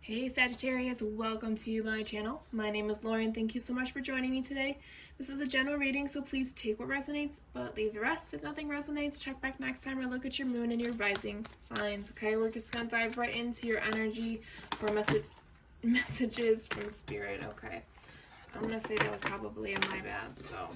Hey Sagittarius, welcome to my channel. My name is Lauren. Thank you so much for joining me today. This is a general reading, so please take what resonates, but leave the rest. If nothing resonates, check back next time or look at your moon and your rising signs, okay? We're just gonna dive right into your energy for messages from spirit, okay? I'm gonna say that was probably my bad, so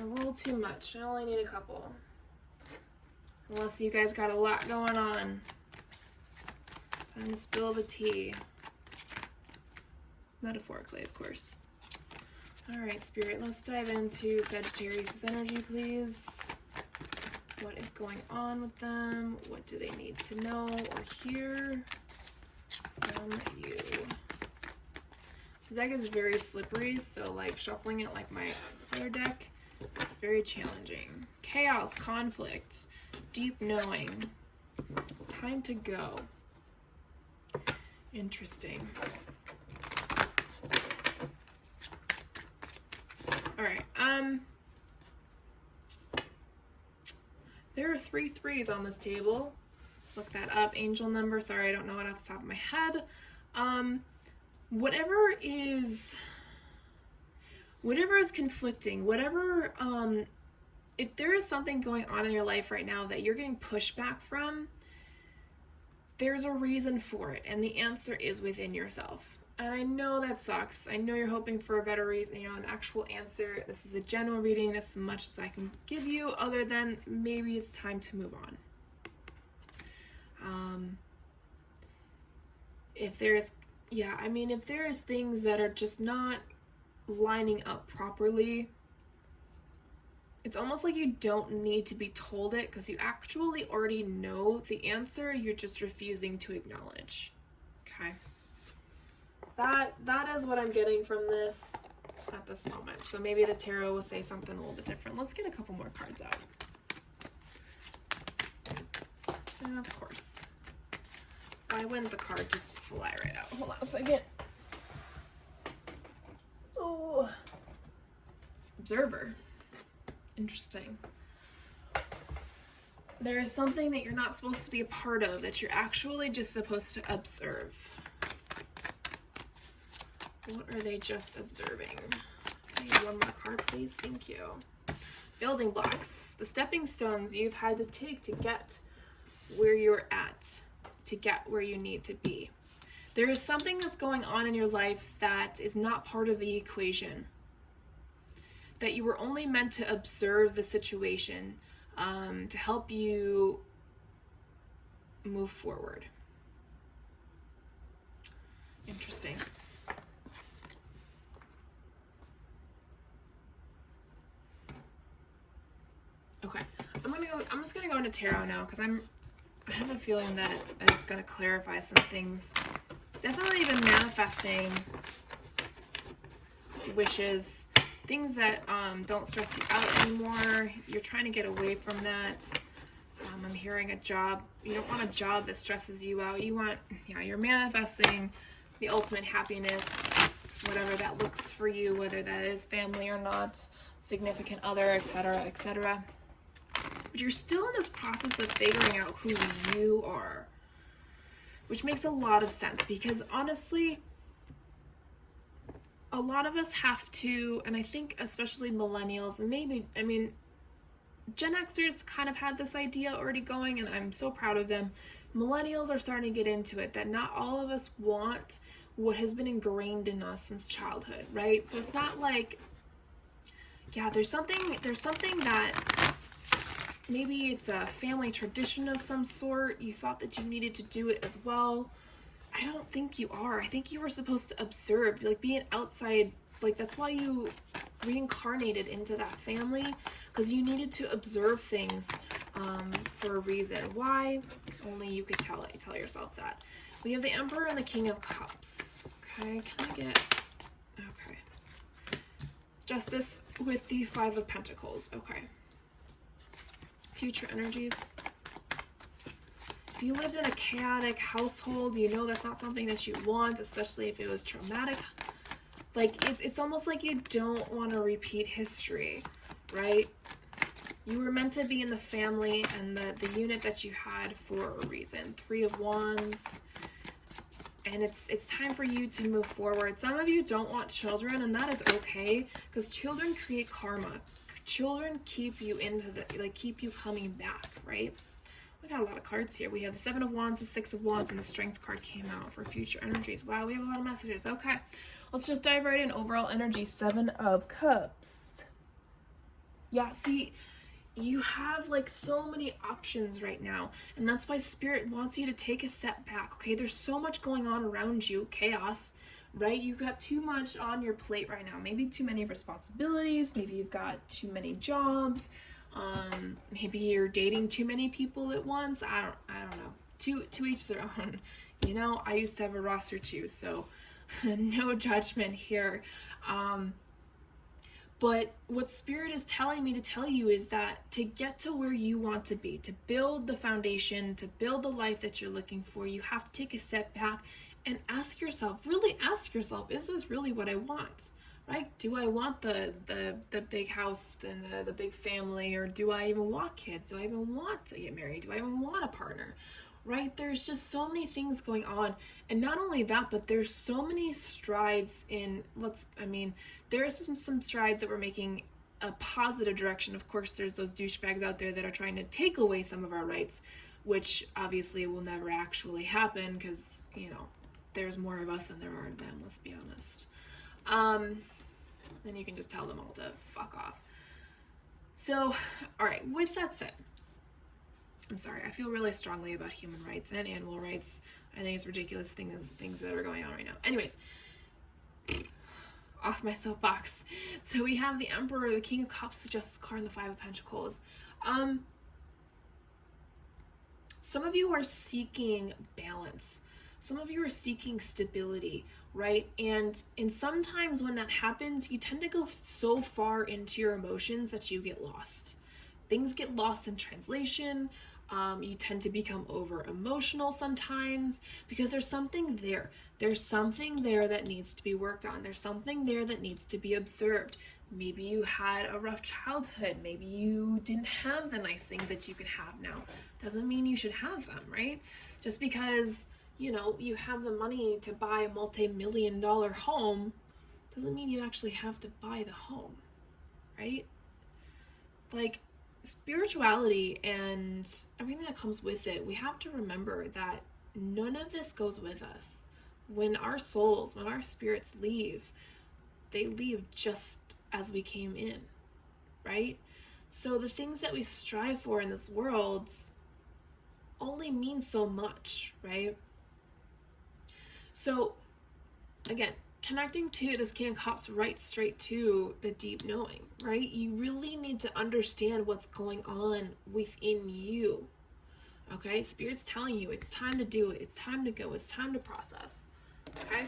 a little too much. I only need a couple. Unless you guys got a lot going on. Time to spill the tea. Metaphorically, of course. Alright, Spirit, let's dive into Sagittarius' energy, please. What is going on with them? What do they need to know or hear from you? This deck is very slippery, so like shuffling it like my other deck, it's very challenging. Chaos, conflict, deep knowing. Time to go. Interesting. All right. There are 3 3s on this table. Look that up. Angel number. Sorry, I don't know it off the top of my head. Whatever is conflicting, if there is something going on in your life right now that you're getting pushback from, there's a reason for it, and the answer is within yourself. And I know that sucks. I know you're hoping for a better reason, an actual answer. This is a general reading. That's as much as I can give you, other than maybe it's time to move on. If there's things that are just not lining up properly, it's almost like you don't need to be told it because you actually already know the answer. You're just refusing to acknowledge. Okay. That is what I'm getting from this at this moment. So maybe the tarot will say something a little bit different. Let's get a couple more cards out. Of course. Why wouldn't the card just fly right out? Hold on a second. Oh. Observer. Interesting. There is something that you're not supposed to be a part of, that you're actually just supposed to observe. What are they just observing? Okay, one more card, please. Thank you. Building blocks. The stepping stones you've had to take to get where you're at, to get where you need to be. There is something that's going on in your life that is not part of the equation, that you were only meant to observe the situation to help you move forward. Interesting. Okay, I'm just gonna go into tarot now because I have a feeling that it's gonna clarify some things. Definitely been manifesting wishes, things that don't stress you out anymore. You're trying to get away from that. I'm hearing a job. You don't want a job that stresses you out. You're manifesting the ultimate happiness, whatever that looks for you, whether that is family or not, significant other, etc., etc. But you're still in this process of figuring out who you are, which makes a lot of sense because honestly, a lot of us have to, and I think especially millennials, Gen Xers kind of had this idea already going, and I'm so proud of them. Millennials are starting to get into it, that not all of us want what has been ingrained in us since childhood, right? So it's not like, there's something that maybe it's a family tradition of some sort. You thought that you needed to do it as well. I don't think you are. I think you were supposed to observe, like be an outside, like that's why you reincarnated into that family, because you needed to observe things for a reason. Why? Only you could tell yourself that. We have the Emperor and the King of Cups. Okay, can I get, okay. Justice with the Five of Pentacles. Okay. Future energies. If you lived in a chaotic household, you know that's not something that you want, especially if it was traumatic. Like, it's almost like you don't want to repeat history, right? You were meant to be in the family and the unit that you had for a reason. 3 of Wands. And it's time for you to move forward. Some of you don't want children, and that is okay, because children create karma. Children keep you keep you coming back, right? We got a lot of cards here. We have the 7 of Wands, the 6 of Wands, and the Strength card came out for future energies. Wow, we have a lot of messages. Okay, let's just dive right in. Overall energy, 7 of Cups. Yeah, see, you have like so many options right now, and that's why Spirit wants you to take a step back. Okay, there's so much going on around you, chaos, right? You've got too much on your plate right now. Maybe too many responsibilities, maybe you've got too many jobs, maybe you're dating too many people at once. I don't know. To each their own. You know, I used to have a roster too, so no judgment here. But what Spirit is telling me to tell you is that to get to where you want to be, to build the foundation, to build the life that you're looking for, you have to take a step back and ask yourself, really ask yourself, is this really what I want? Right? Do I want the big house and the big family, or do I even want kids? Do I even want to get married? Do I even want a partner? Right? There's just so many things going on. And not only that, but there's so many strides in, there are some strides that we're making a positive direction. Of course, there's those douchebags out there that are trying to take away some of our rights, which obviously will never actually happen, because, you know, there's more of us than there are of them, let's be honest. Then you can just tell them all to fuck off. So, all right, with that said, I'm sorry, I feel really strongly about human rights and animal rights. I think it's ridiculous things that are going on right now. Anyways, off my soapbox. So we have the Emperor, the King of Cups, the Justice card, and the 5 of Pentacles. Some of you are seeking balance. Some of you are seeking stability, right? And sometimes when that happens, you tend to go so far into your emotions that you get lost. Things get lost in translation. You tend to become over emotional sometimes, because there's something there. There's something there that needs to be worked on. There's something there that needs to be observed. Maybe you had a rough childhood. Maybe you didn't have the nice things that you could have now. Doesn't mean you should have them, right? Just because, you know, you have the money to buy a multi-million-dollar home doesn't mean you actually have to buy the home, right? Like, spirituality and everything that comes with it, we have to remember that none of this goes with us. When our souls, when our spirits leave, they leave just as we came in, right? So the things that we strive for in this world only mean so much, right? So again, connecting to this King of Cups right straight to the deep knowing, right? You really need to understand what's going on within you, okay? Spirit's telling you it's time to do it. It's time to go. It's time to process, okay?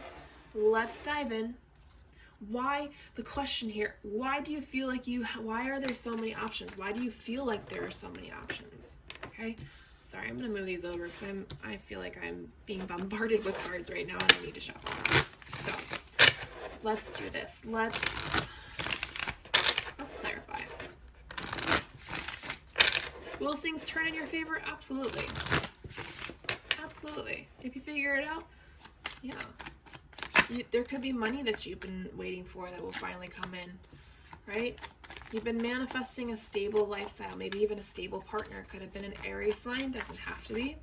Let's dive in. Why, the question here, why do you feel like why are there so many options? Why do you feel like there are so many options, okay? Sorry, I'm going to move these over because I feel like I'm being bombarded with cards right now and I need to shuffle. So, let's do this. Let's clarify. Will things turn in your favor? Absolutely. Absolutely. If you figure it out, yeah. There could be money that you've been waiting for that will finally come in, right? You've been manifesting a stable lifestyle, maybe even a stable partner. Could have been an Aries sign, doesn't have to be.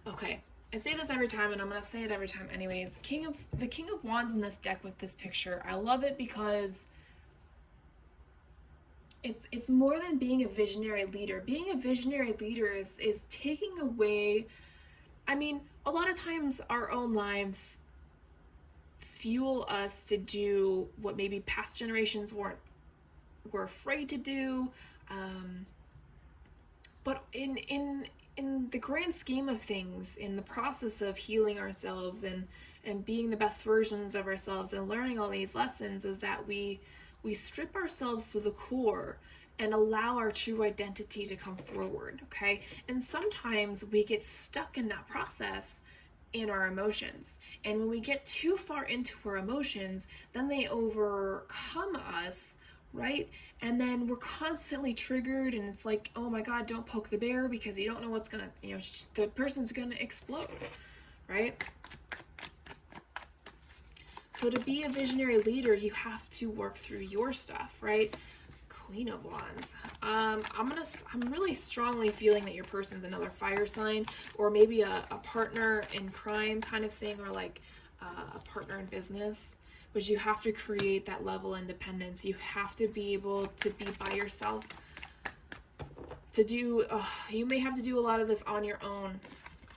Okay, I say this every time and I'm going to say it every time anyways. The King of Wands in this deck with this picture, I love it because it's more than being a visionary leader. Being a visionary leader is taking away, I mean, a lot of times our own lives fuel us to do what maybe past generations were afraid to do. But in the grand scheme of things, in the process of healing ourselves and being the best versions of ourselves and learning all these lessons, is that we strip ourselves to the core and allow our true identity to come forward, okay? And sometimes we get stuck in that process in our emotions. And when we get too far into our emotions, then they overcome us, right? And then we're constantly triggered, and it's like, oh my God, don't poke the bear, because you don't know what's gonna, the person's gonna explode, right? So to be a visionary leader, you have to work through your stuff, right? Queen of Wands. I'm really strongly feeling that your person's another fire sign, or maybe a partner in crime kind of thing, or like a partner in business. But you have to create that level of independence. You have to be able to be by yourself. You may have to do a lot of this on your own,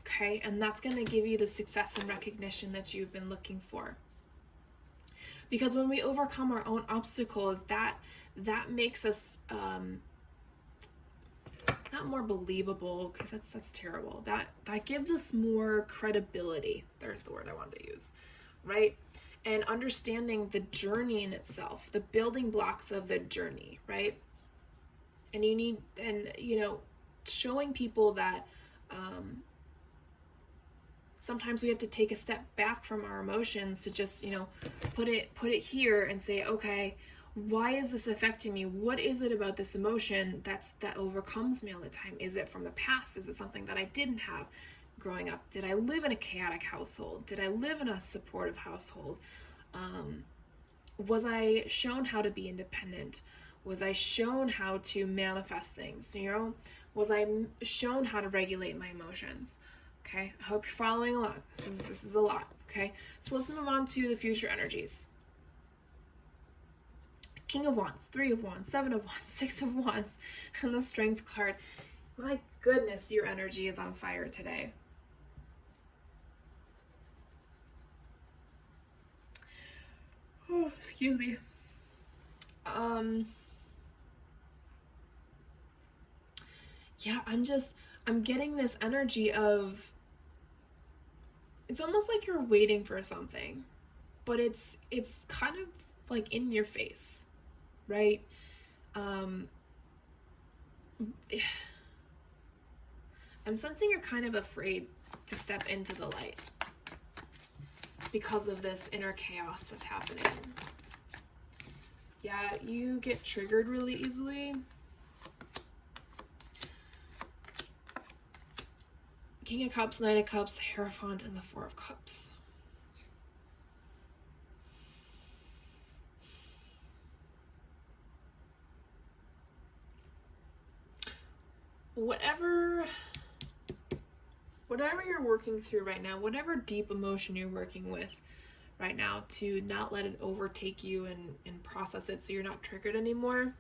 okay? And that's going to give you the success and recognition that you've been looking for. Because when we overcome our own obstacles, that makes us not more believable, because that's terrible. That gives us more credibility. There's the word I wanted to use, right? And understanding the journey in itself, the building blocks of the journey, right? And showing people that sometimes we have to take a step back from our emotions to just, put it here and say, okay, why is this affecting me? What is it about this emotion that overcomes me all the time? Is it from the past? Is it something that I didn't have growing up? Did I live in a chaotic household? Did I live in a supportive household? Was I shown how to be independent? Was I shown how to manifest things? Was I shown how to regulate my emotions? Okay, I hope you're following along. This is a lot, okay? So let's move on to the future energies. King of Wands, 3 of Wands, 7 of Wands, 6 of Wands, and the Strength card. My goodness, your energy is on fire today. Oh, excuse me. Yeah, I'm getting this energy of, it's almost like you're waiting for something, but it's kind of like in your face, right? I'm sensing you're kind of afraid to step into the light because of this inner chaos that's happening. Yeah, you get triggered really easily. King of Cups, Knight of Cups, Hierophant, and the 4 of Cups. Whatever you're working through right now, whatever deep emotion you're working with right now, to not let it overtake you and process it so you're not triggered anymore,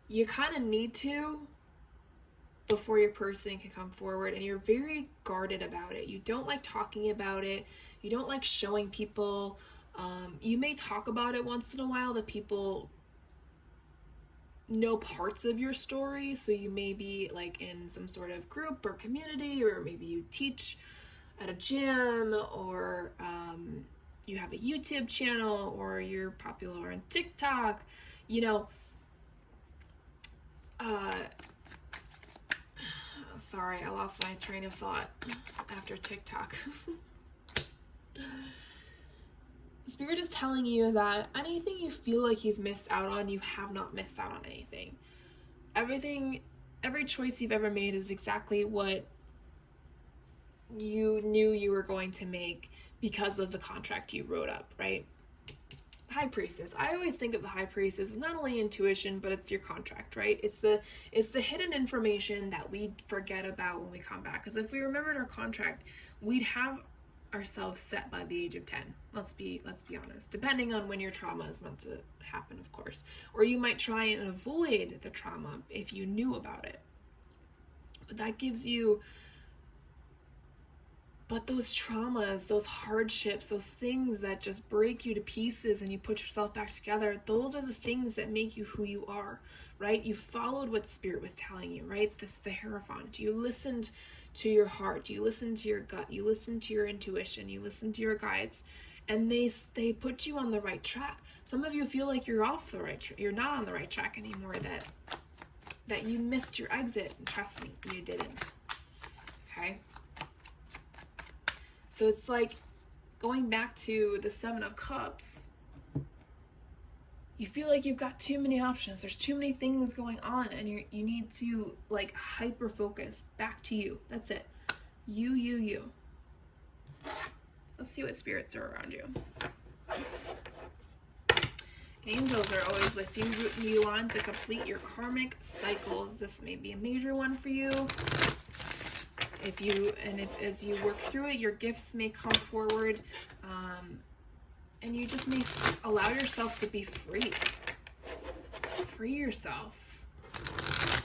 you kind of need to before your person can come forward. And you're very guarded about it. You don't like talking about it. You don't like showing people. You may talk about it once in a while that people know parts of your story. So you may be like in some sort of group or community, or maybe you teach at a gym, or you have a YouTube channel, or you're popular on TikTok, sorry, I lost my train of thought after TikTok. Spirit is telling you that anything you feel like you've missed out on, you have not missed out on anything. Every choice you've ever made is exactly what you knew you were going to make because of the contract you wrote up, right? High Priestess. I always think of the High Priestess as not only intuition, but it's your contract, right? It's the hidden information that we forget about when we come back. Because if we remembered our contract, we'd have ourselves set by the age of 10. Let's be honest. Depending on when your trauma is meant to happen, of course. Or you might try and avoid the trauma if you knew about it. But that gives you... But those traumas, those hardships, those things that just break you to pieces and you put yourself back together, those are the things that make you who you are, right? You followed what Spirit was telling you, right? The Hierophant. You listened to your heart. You listened to your gut. You listened to your intuition. You listened to your guides. And they put you on the right track. Some of you feel like you're off the right track. You're not on the right track anymore, that you missed your exit. And trust me, you didn't. Okay? So So it's like going back to the Seven of Cups. You feel like you've got too many options. There's too many things going on, and you need to like hyper focus back to you. That's it. You. Let's see what spirits are around you. Angels are always with you, rooting you on to complete your karmic cycles. This may be a major one for you. If as you work through it, your gifts may come forward, and you just may allow yourself to be free. Free yourself.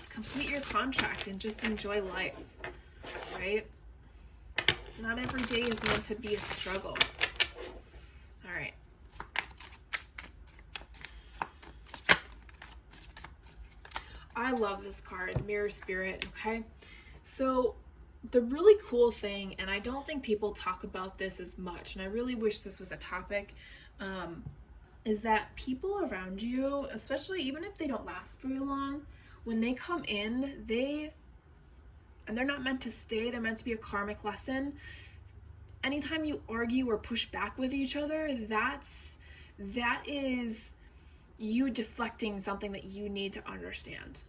Complete your contract and just enjoy life, right? Not every day is meant to be a struggle. All right. I love this card, Mirror Spirit, okay? So the really cool thing, and I don't think people talk about this as much, and I really wish this was a topic, is that people around you, especially even if they don't last very long, when they come in, and they're not meant to stay, they're meant to be a karmic lesson. Anytime you argue or push back with each other, that is you deflecting something that you need to understand.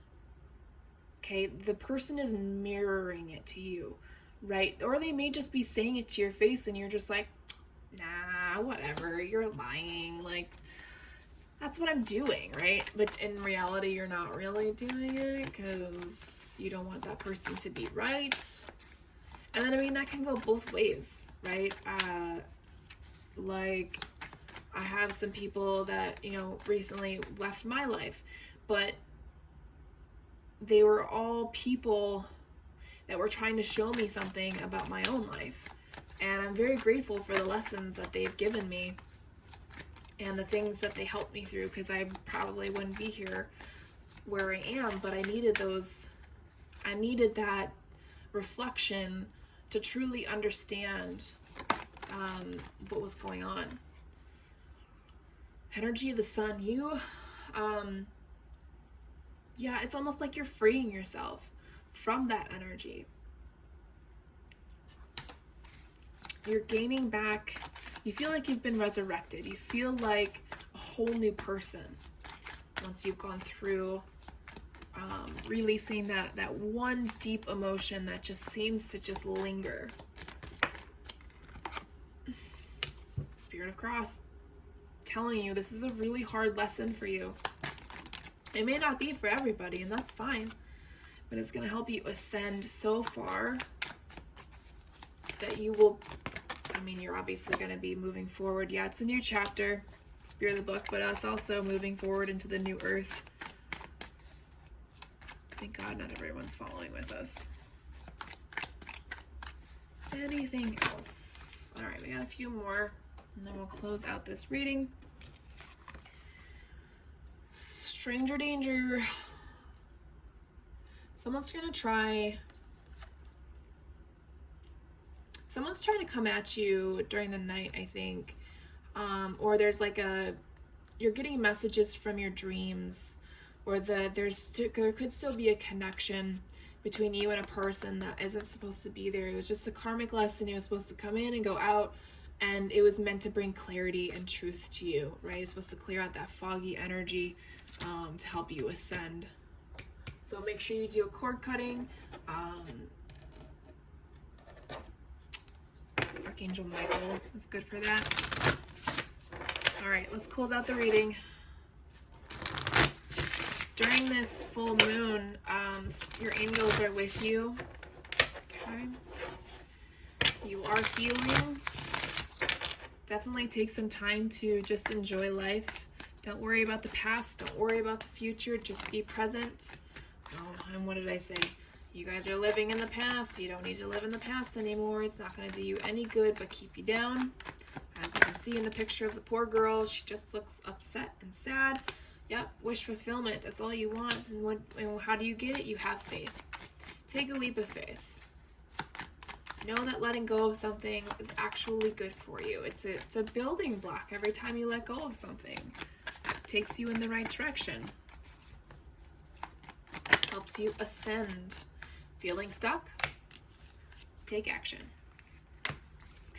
Okay, the person is mirroring it to you, right? Or they may just be saying it to your face and you're just like, nah, whatever, you're lying. Like, that's what I'm doing, right? But in reality, you're not really doing it because you don't want that person to be right. And then, I mean, that can go both ways, right? Like, I have some people that, recently left my life, but they were all people that were trying to show me something about my own life. And I'm very grateful for the lessons that they've given me and the things that they helped me through, because I probably wouldn't be here where I am, but I needed that reflection to truly understand what was going on. Energy of the sun, it's almost like you're freeing yourself from that energy. You're gaining back, you feel like you've been resurrected. You feel like a whole new person once you've gone through releasing that one deep emotion that just seems to just linger. Spirit of Cross, telling you this is a really hard lesson for you. It may not be for everybody, and that's fine, but it's going to help you ascend so far that you will, you're obviously going to be moving forward. Yeah, it's a new chapter, Spirit of the book, but us also moving forward into the new earth. Thank God not everyone's following with us. Anything else? All right, we got a few more, and then we'll close out this reading. Stranger danger. Someone's trying to come at you during the night, I think. Or there's like you're getting messages from your dreams, or there could still be a connection between you and a person that isn't supposed to be there. It was just a karmic lesson. It was supposed to come in and go out, and it was meant to bring clarity and truth to you, right? It's supposed to clear out that foggy energy to help you ascend. So make sure you do a cord cutting. Archangel Michael is good for that. All right, let's close out the reading. During this full moon, your angels are with you. Okay. You are healing. Definitely take some time to just enjoy life. Don't worry about the past. Don't worry about the future. Just be present. Oh, and what did I say? You guys are living in the past. You don't need to live in the past anymore. It's not going to do you any good but keep you down. As you can see in the picture of the poor girl, she just looks upset and sad. Yep, wish fulfillment. That's all you want. And how do you get it? You have faith. Take a leap of faith. Know that letting go of something is actually good for you. It's a building block. Every time you let go of something, it takes you in the right direction. Helps you ascend. Feeling stuck? Take action.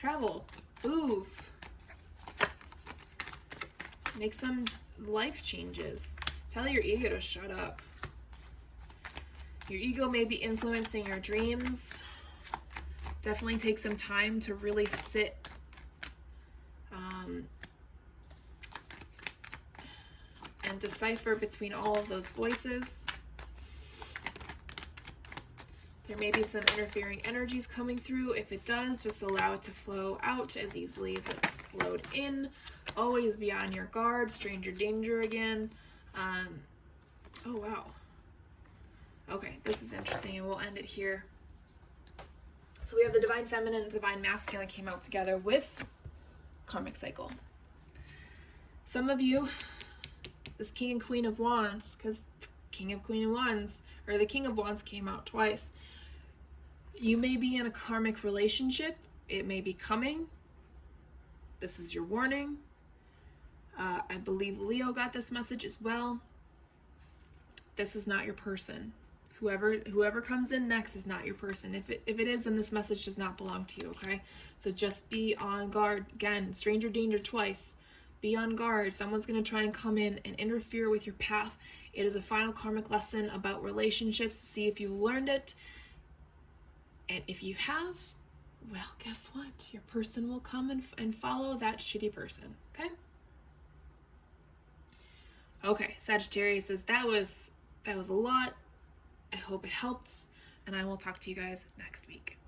Travel. Move. Make some life changes. Tell your ego to shut up. Your ego may be influencing your dreams. Definitely take some time to really sit and decipher between all of those voices. There may be some interfering energies coming through. If it does, just allow it to flow out as easily as it flowed in. Always be on your guard. Stranger danger again. Oh, wow. Okay, this is interesting, and we'll end it here. So we have the Divine Feminine and Divine Masculine came out together with Karmic Cycle. Some of you, this King and Queen of Wands, because King of Queen of Wands, or the King of Wands came out twice. You may be in a karmic relationship. It may be coming. This is your warning. I believe Leo got this message as well. This is not your person. Whoever comes in next is not your person. If it is, then this message does not belong to you, okay? So just be on guard. Again, stranger danger twice. Be on guard. Someone's going to try and come in and interfere with your path. It is a final karmic lesson about relationships. See if you've learned it. And if you have, well, guess what? Your person will come and follow that shitty person, okay? Okay, Sagittarius says that was a lot. I hope it helped, and I will talk to you guys next week.